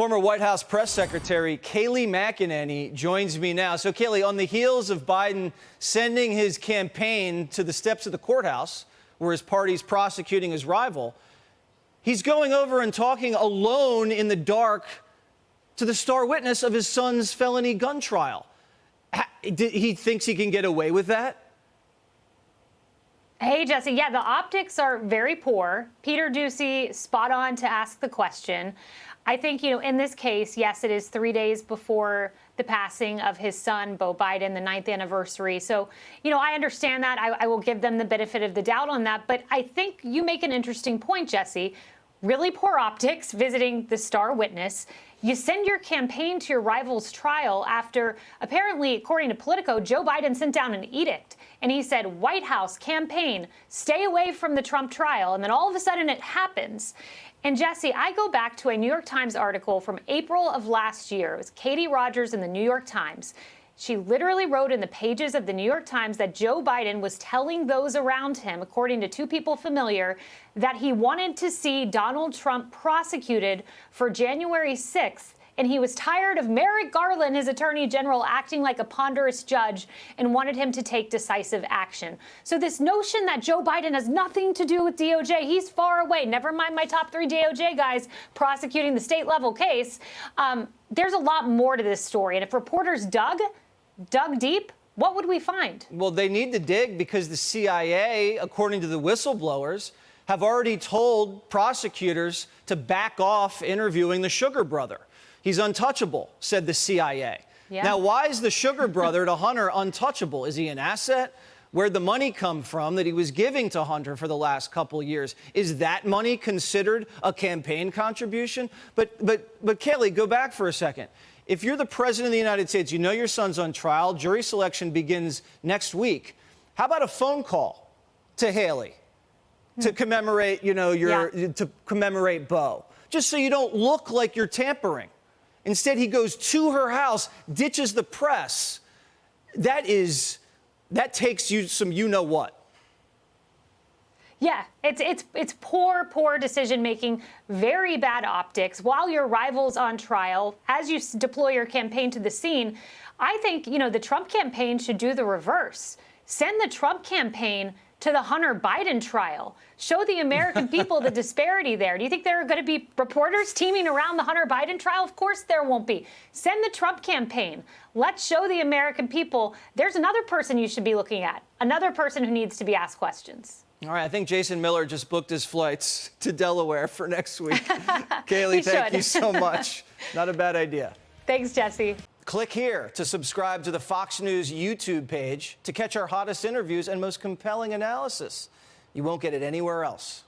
Former White House press secretary Kayleigh McEnany joins me now. So, Kayleigh, on the heels of Biden sending his campaign to the steps of the courthouse, where his party's prosecuting his rival, he's going over and talking alone in the dark to the star witness of his son's felony gun trial. He thinks he can get away with that? Hey, Jesse. Yeah, the optics are very poor. Peter Doocy, spot on to ask the question. I think, in this case, yes, it is 3 days before the passing of his son, Beau Biden, the 9th anniversary. So, I understand that. I will give them the benefit of the doubt on that. But I think you make an interesting point, Jesse. Really poor optics visiting the star witness. You send your campaign to your rival's trial after, apparently, according to Politico, Joe Biden sent down an edict. And he said, White House campaign, stay away from the Trump trial. And then all of a sudden it happens. And Jesse, I go back to a New York Times article from April of last year. It was Katie Rogers in the New York Times. She literally wrote in the pages of the New York Times that Joe Biden was telling those around him, according to two people familiar, that he wanted to see Donald Trump prosecuted for January 6th. And he was tired of Merrick Garland, his attorney general, acting like a ponderous judge and wanted him to take decisive action. So this notion that Joe Biden has nothing to do with DOJ, he's far away. Never mind my top 3 DOJ guys prosecuting the state level case. There's a lot more to this story. And if reporters dug deep, what would we find? Well, they need to dig because the CIA, according to the whistleblowers, have already told prosecutors to back off interviewing the Sugar brother. He's untouchable, said the CIA. Yeah. Now, why is the Sugar brother to Hunter untouchable? Is he an asset? Where'd the money come from that he was giving to Hunter for the last couple years? Is that money considered a campaign contribution? But Kayleigh, go back for a second. If you're the president of the United States, you know your son's on trial, jury selection begins next week. How about a phone call to Hallie to commemorate, to commemorate Beau, just so you don't look like you're tampering? Instead, he goes to her house, ditches the press. That takes you some you-know-what. Yeah, it's poor decision-making, very bad optics. While your rival's on trial, as you deploy your campaign to the scene, I think, the Trump campaign should do the reverse. Send the Trump campaign to the Hunter Biden trial. Show the American people the disparity there. Do you think there are going to be reporters teaming around the Hunter Biden trial? Of course there won't be. Send the Trump campaign. Let's show the American people there's another person you should be looking at, another person who needs to be asked questions. All right, I think Jason Miller just booked his flights to Delaware for next week. Kayleigh, thank you so much. Not a bad idea. Thanks, Jesse. Click here to subscribe to the Fox News YouTube page to catch our hottest interviews and most compelling analysis. You won't get it anywhere else.